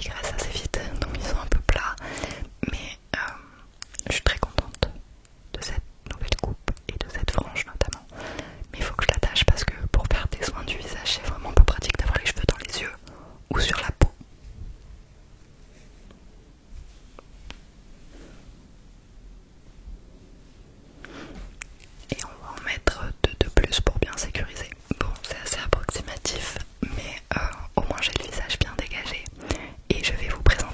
dégraissent assez vite, donc ils sont un peu plats, mais je suis très contente de cette nouvelle coupe et de cette frange notamment. Mais il faut que je l'attache parce que pour faire des soins du visage, c'est vraiment pas pratique d'avoir les cheveux dans les yeux ou sur la peau. Et on va en mettre deux de plus pour bien sécuriser. Bon, c'est assez approximatif, mais au moins j'ai le visage bien dégagé. Et je vais vous présenter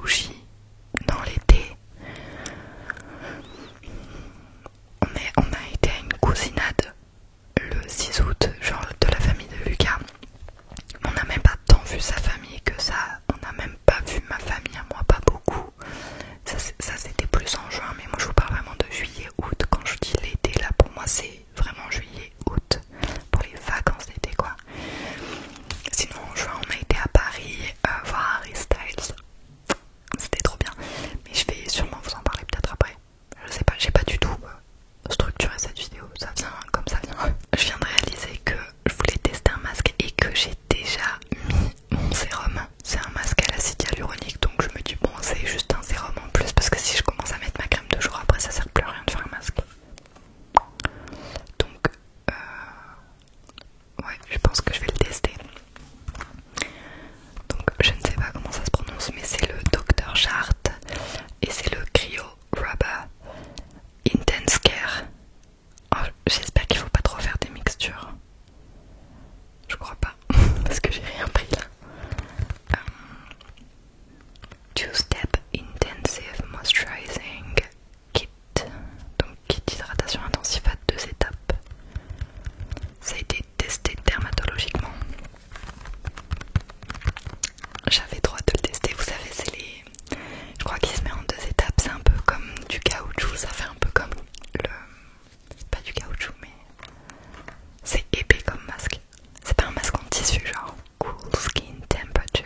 sushi dans l'été. On a été à une cousinade le 6 août, genre de la famille de Lucas. On n'a même pas tant vu sa famille que ça. On n'a même pas vu ma famille à moi, pas beaucoup. Ça c'était plus en juin, mais moi je vous parle vraiment de juillet, août. Quand je dis l'été, là pour moi c'est vraiment juillet, août, pour les vacances d'été quoi. Sinon en juin on a été à Paris voir Harry Styles. C'était trop bien, mais je vais sûrement vous en parler peut-être après. Je sais pas, j'ai pas du tout structuré cette vidéo, ça vient comme ça vient. Je viens de réaliser que je voulais tester un masque et que j'ai déjà mis mon sérum. C'est un masque à l'acide hyaluronique, donc je me dis bon c'est juste un sérum en plus, parce que si je commence à mettre ma crème 2 jours après ça sert plus à rien de faire un masque. Donc ouais, je pense que je vais le tester. Donc je ne sais pas comment ça se prononce, mais c'est le Dr Chart et c'est le Cryo Rubber Intense Care. Oh, j'espère qu'il faut pas trop faire des mixtures. Je crois pas, parce que j'ai rien pris là. Two-Step Intensive Moisturizing Kit. Donc kit d'hydratation intensive à 2 étapes. Ça a été testé dermatologiquement. J'avais trop hâte de le tester, vous savez c'est les... Je crois qu'il se met en 2 étapes, c'est un peu comme du caoutchouc, ça fait un peu comme le... Pas du caoutchouc mais... C'est épais comme masque. C'est pas un masque en tissu genre. Cool Skin Temperature.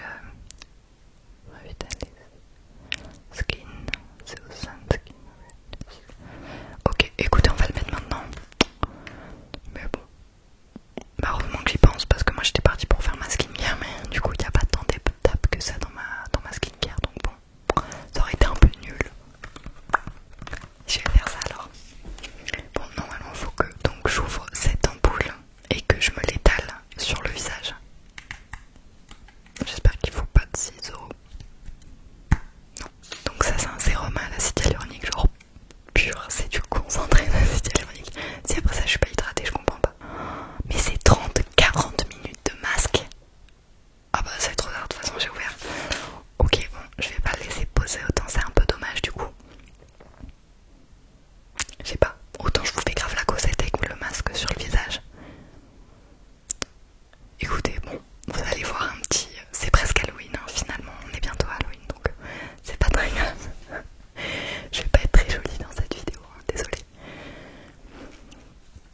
Skin. Ok, écoutez, on va le mettre maintenant. Mais bon. Bah, heureusement que j'y pense parce que moi j'étais partie pour faire ma skincare, mais du coup il n'y a pas tant d'étapes que ça dans ma skincare, donc bon, ça aurait été un peu nul. Je vais faire ça alors. Bon, normalement il faut que donc j'ouvre cette ampoule et que je me l'étale sur le visage. J'espère qu'il faut pas de ciseaux. Non. Donc ça c'est un sérum à l'acide hyaluronique genre pur, c'est du concentré d'acide hyaluronique. Si après ça je suis pas hydratée, je comprends pas. Mais c'est 30-40 minutes de masque. Ah bah c'est trop tard, de toute façon j'ai ouvert. Ok bon, je vais pas le laisser poser autant, c'est un peu dommage du coup. Je sais pas, autant je vous fais grave la causette avec le masque sur le visage. Écoutez, bon, vous allez voir un petit... C'est presque Halloween hein, finalement, on est bientôt à Halloween donc c'est pas très grave. Je vais pas être très jolie dans cette vidéo, hein, désolée.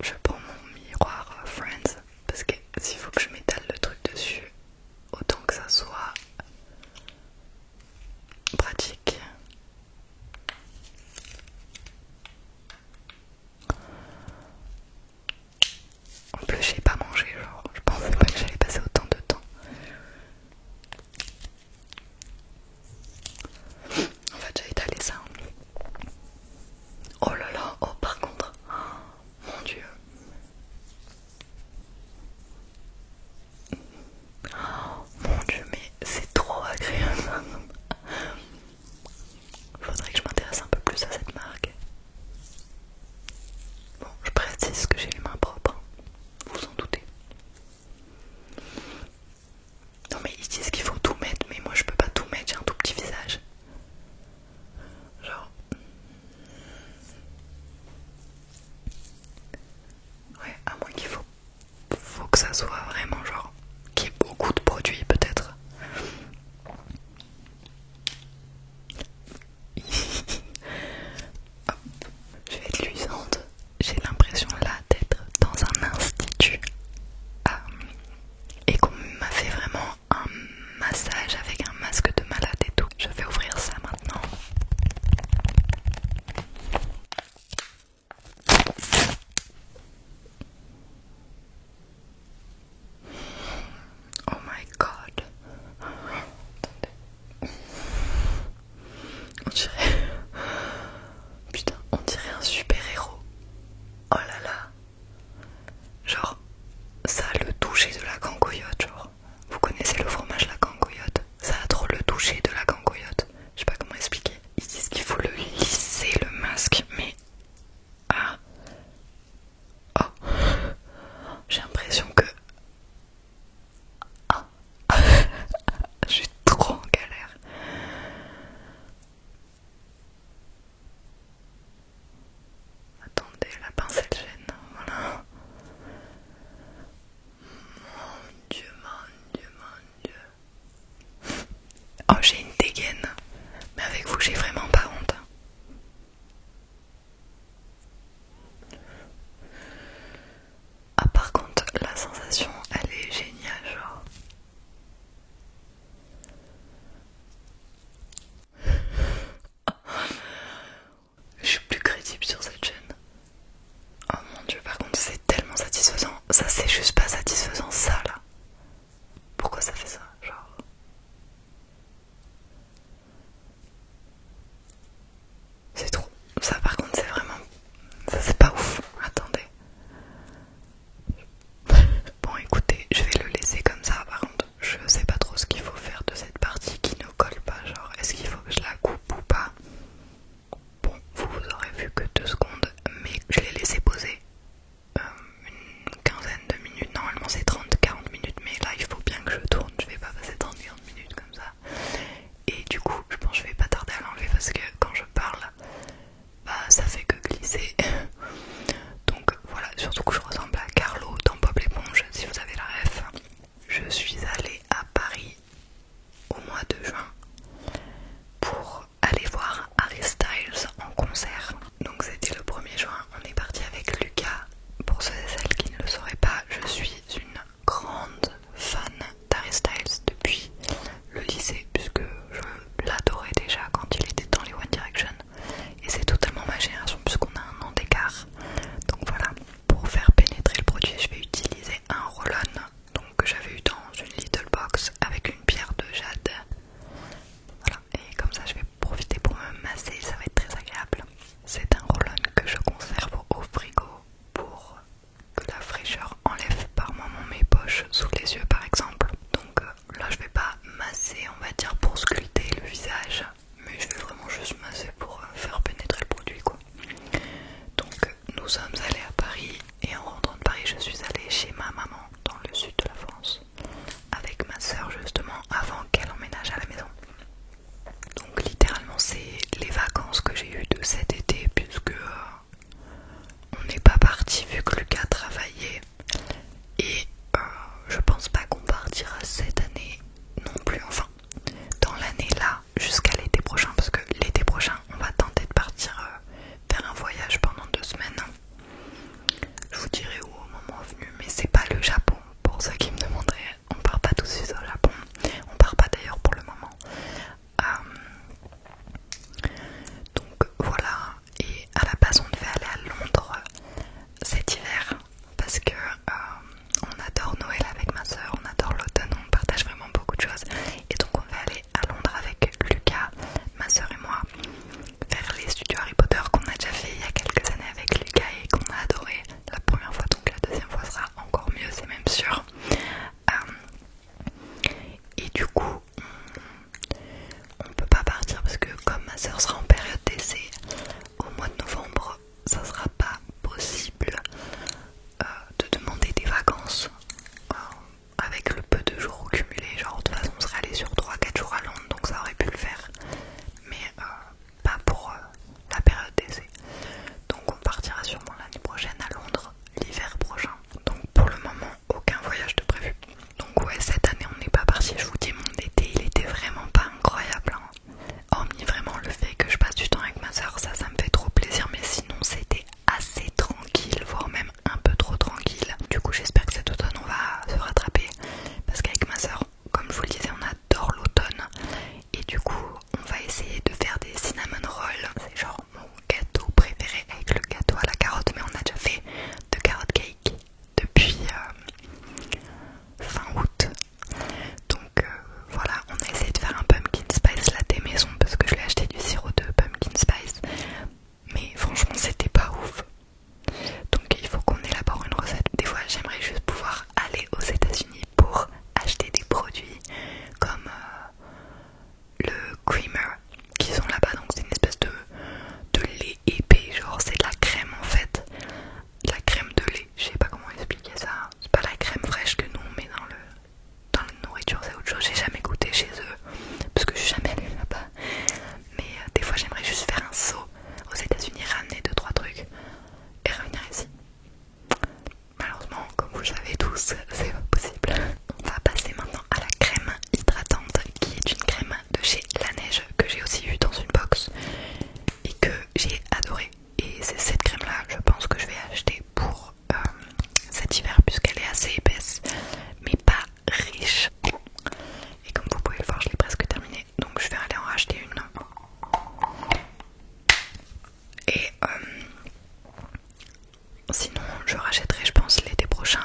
Je prends mon miroir Friends parce que s'il faut que je m'étale le truc dessus, autant que ça soit pratique. En plus j'ai pas mangé, genre je pensais pas que j'allais passer autant de temps. On va déjà étaler ça. Oh là là, oh par contre, oh, mon dieu. Oh, mon dieu, mais c'est trop agréable. ça c'est juste pas satisfaisant ça là. Pourquoi ça fait ça, genre? C'est trop. Ça par contre c'est vraiment... Ça c'est pas ouf. Attendez. Bon écoutez, je vais le laisser comme ça. Par contre, je sais pas trop ce qu'il faut faire de cette partie qui ne colle pas. Genre, est-ce qu'il faut que je la coupe ou pas? Bon, vous aurez vu que 2 secondes, mais je l'ai laissé poser une quinzaine de minutes. Normalement c'est 30-40 minutes, mais là il faut bien que je tourne. Je vais pas passer 30-40 minutes comme ça. Et du coup, je pense que je vais pas tarder à l'enlever parce que quand je parle, bah ça fait que glisser. Donc voilà, surtout que je ressemble à Carlo dans Bob l'éponge, si vous avez la ref. Je suis allée à Paris au mois de juin pour aller voir Harry Styles en concert. Donc c'était le 1er juin, on est parti avec Lucas. Pour ceux et celles qui ne le sauraient pas, je suis une grande fan d'Harry Styles depuis le lycée, puisque je l'adorais déjà quand il était dans les One Direction. Et c'est totalement ma génération puisqu'on a un an d'écart. Donc voilà, pour faire pénétrer le produit, je vais utiliser un roll-on donc, que j'avais eu dans une little box avec une pierre de jade. Voilà, et comme ça je vais profiter pour me masser, ça va être très agréable. C'est un roll-on que je conserve au frigo pour que la fraîcheur enlève par moment mes poches sous les yeux par exemple. Donc là je vais pas masser, on va dire, pour sculpter le visage, mais je vais vraiment juste masser pour faire pénétrer le produit quoi. Donc nous sommes allés à Paris et en rentrant de Paris je suis allée chez ma maman dans le sud de la France avec ma soeur justement avant qu'elle emménage à la maison. Donc littéralement c'est les vacances que j'ai eues de cet été puisque on n'est pas parti vu que Lucas travaillait et je pense pas qu'on partira cette année non plus, enfin dans l'année là jusqu'à l'été prochain parce que l'été prochain on va tenter de partir faire un voyage pendant 2 semaines. Je vous dirai où au moment venu, mais c'est pas le Japon pour ceux qui me demanderaient. On part pas tout de suite au Japon, on part pas d'ailleurs pour le moment. Donc voilà, et à la base on devait aller à Londres cet hiver parce que on adore Noël avec ma soeur, on adore l'automne, on partage vraiment beaucoup de choses et donc on devait aller à Londres avec Lucas, ma soeur et moi faire les studios Harry Potter qu'on a déjà fait il y a quelques années avec Lucas et qu'on a adoré la première fois, donc la deuxième fois sera encore mieux, c'est même sûr. Et du coup on peut pas partir parce que comme ma soeur sera en période d'essai au mois de novembre, ça sera pas possible de demander des vacances avec le peu de jours cumulés. Genre de toute façon on serait allé sur 3-4 jours à Londres, donc ça aurait pu le faire, mais pas pour la période d'essai. Donc on partira sûrement l'année prochaine à Londres, l'hiver prochain. Donc pour le moment aucun voyage de prévu. Donc ouais, cette année on n'est pas parti, je vous dis, mon été il était vraiment pas incroyable hein. Hormis vraiment le fait que je passe du temps avec ma soeur, ça me fait trop plaisir, mais sinon c'était assez tranquille, voire même un peu trop tranquille. Du coup j'espère que cet automne on va se rattraper, parce qu'avec ma soeur, comme je vous le disais, on adore l'automne, et du coup on va essayer de faire des cinnamon rolls. C'est genre mon gâteau préféré avec le gâteau à la carotte, mais on a déjà fait de carrot cake depuis fin août. Donc voilà, on a essayé de faire un pumpkin spice latte maison parce que je l'ai acheté du sirop de pumpkin spice, mais franchement c'était pas ouf. Donc il faut qu'on élabore une recette. Des fois j'aimerais juste pouvoir aller aux États-Unis pour acheter des produits comme le creamer qu'ils ont là-bas. Donc c'est une espèce de lait épais, genre c'est de la crème en fait, de la crème de lait. Je sais pas comment expliquer ça. C'est pas la crème fraîche que nous on met dans la nourriture, c'est autre chose. J'ai jamais goûté chez eux parce que je suis jamais allée là-bas. Mais des fois j'aimerais juste faire un saut aux États-Unis, ramener 2-3 trucs et revenir ici. Malheureusement, comme vous le savez tous, c'est pas possible. On va passer maintenant à la crème hydratante qui est une crème de chez La Neige que j'ai aussi eu dans une box et que j'ai adoré. Et c'est cette crème là, je pense que je vais acheter pour cet hiver puisqu'elle est assez épaisse mais pas riche. Et comme vous pouvez le voir, je l'ai presque terminée, donc je vais aller en racheter une. Et sinon je rachèterai je pense l'été prochain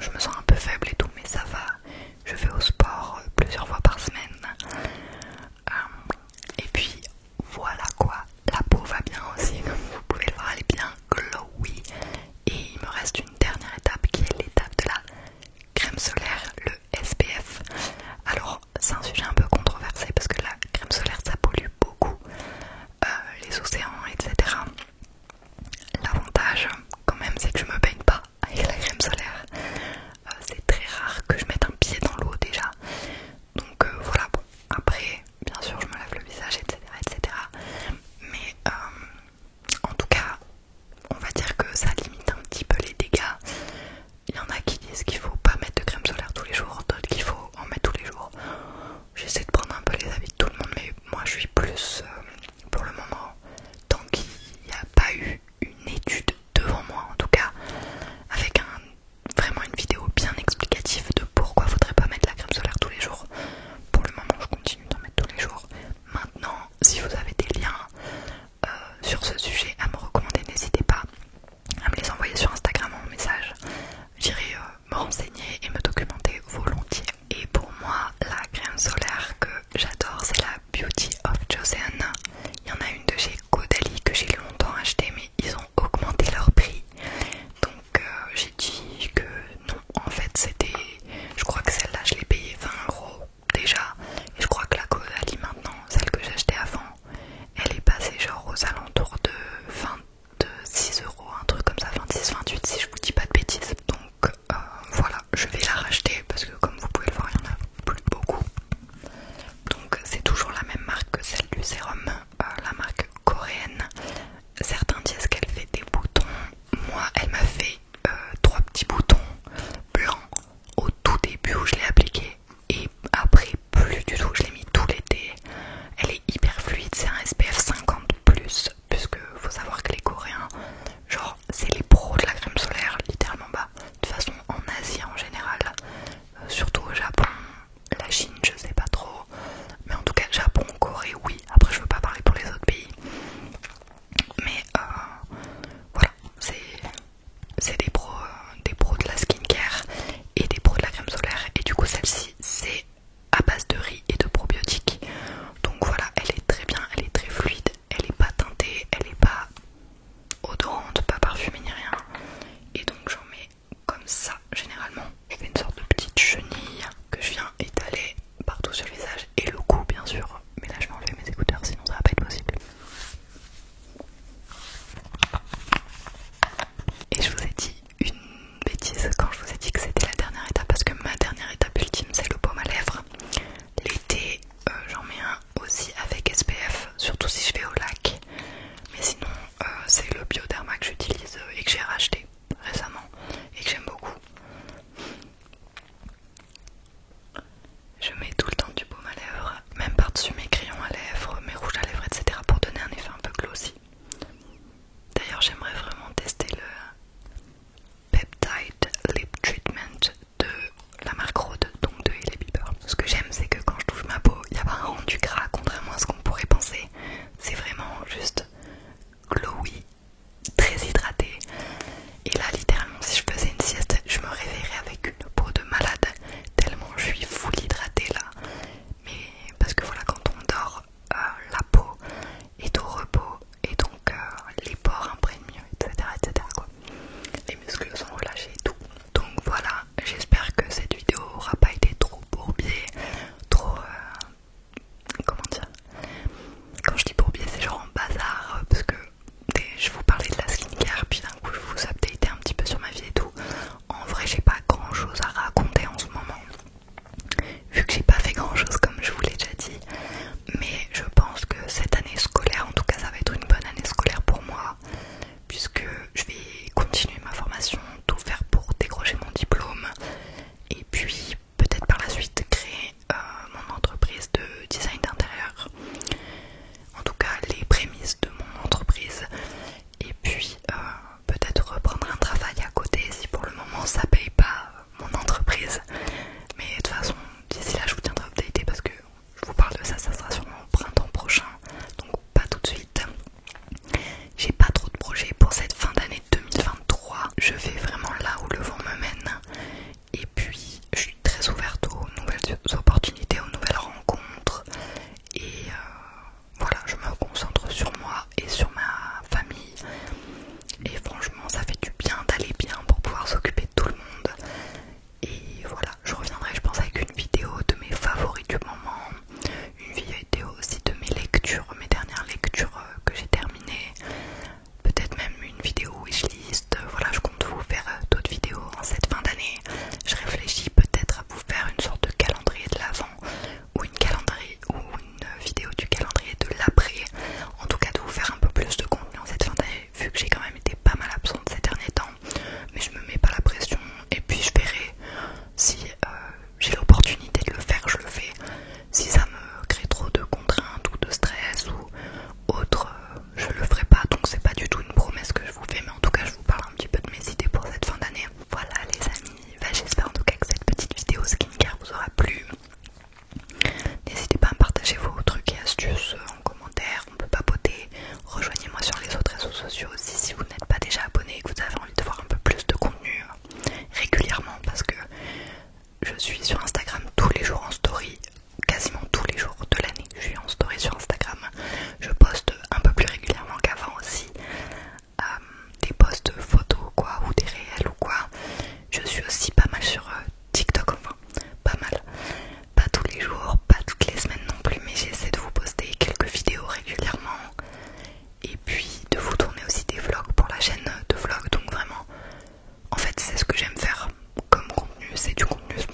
je me sens un peu faible et tout, mais ça va. Je vais au sport plusieurs fois par semaine. Et puis voilà quoi, la peau va bien aussi, comme vous pouvez le voir, elle est bien glowy. Et il me reste une dernière étape qui est l'étape de la crème solaire, le SPF. Alors c'est un sujet un peu controversé parce que la crème solaire ça pollue beaucoup les océans, etc. L'avantage quand même c'est que je me baigne pas avec la crème solaire. C'est très rare que je mette un pied dans l'eau déjà. Donc voilà, bon, après bien sûr je me lave le visage, etc. Mais en tout cas on va dire que ça limite un petit peu les dégâts. Il y en a qui disent qu'il faut pas mettre de crème solaire tous les jours, d'autres qu'il faut en mettre tous les jours. J'essaie de prendre un peu les avis de tout le monde, mais moi je suis plus pour le moment, tant qu'il n'y a pas eu une étude devant moi en tout cas, avec vraiment une vidéo bien explicative de pourquoi faudrait pas mettre la crème solaire tous les jours. Pour le moment je continue d'en mettre tous les jours. Maintenant si vous avez des liens sur ce sujet à me recommander, n'hésitez pas à me les envoyer sur Instagram en message. J'irai me renseigner et me documenter volontiers. Et pour moi, la crème solaire que j'adore, c'est la Beauty of Joseon. Il y en a une de chez Caudalie que j'ai longtemps acheté, mais ils ont augmenté leur prix. Donc j'ai dit que non, en fait c'était... Je crois que celle-là je l'ai payée 20€ déjà. Et je crois que la Caudalie maintenant, celle que j'achetais avant, elle est passée genre aux alentours de 26€, un truc comme ça, 26-28 si je vous dis pas de bêtises. Donc voilà, je vais la racheter parce que comme vous pouvez le voir, il n'y en a plus beaucoup. Donc c'est toujours la même marque que celle du sérum, la marque coréenne. Certains disent qu'elle fait des boutons. Moi, elle m'a fait 3 petits boutons blancs au tout début où je l'ai appliquée. Et après, plus du tout, je l'ai mis tout l'été. Elle est hyper fluide, c'est un SPF 50+, puisque faut savoir que les Coréens, genre, c'est les pros de la crème solaire, littéralement. Bah, de toute façon, en Asie en général, surtout au Japon, la Chine, je sais pas trop, mais en tout cas, Japon, Corée, oui. Après, je veux pas parler pour les autres pays, mais voilà, c'est des pros de la skincare et des pros de la crème solaire. Et du coup, celle-ci, c'est à base de riz et de probiotiques. Donc voilà, elle est très bien, elle est très fluide, elle est pas teintée, elle est pas odorante, pas parfumée ni rien. Et donc j'en mets comme ça généralement. Je fais une sorte de petite chenille que je viens étaler partout sur le visage et le cou bien sûr. Mais là je vais enlever mes écouteurs sinon ça va pas être possible. Et je vous ai dit une bêtise quand je vous ai dit que c'était la dernière étape, parce que ma dernière étape ultime c'est le baume à lèvres. L'été j'en mets un aussi avec SPF, surtout si je vais au lac. Mais sinon c'est le Bioderma que j'utilise et que j'ai racheté récemment et que j'aime beaucoup. c'est du contenu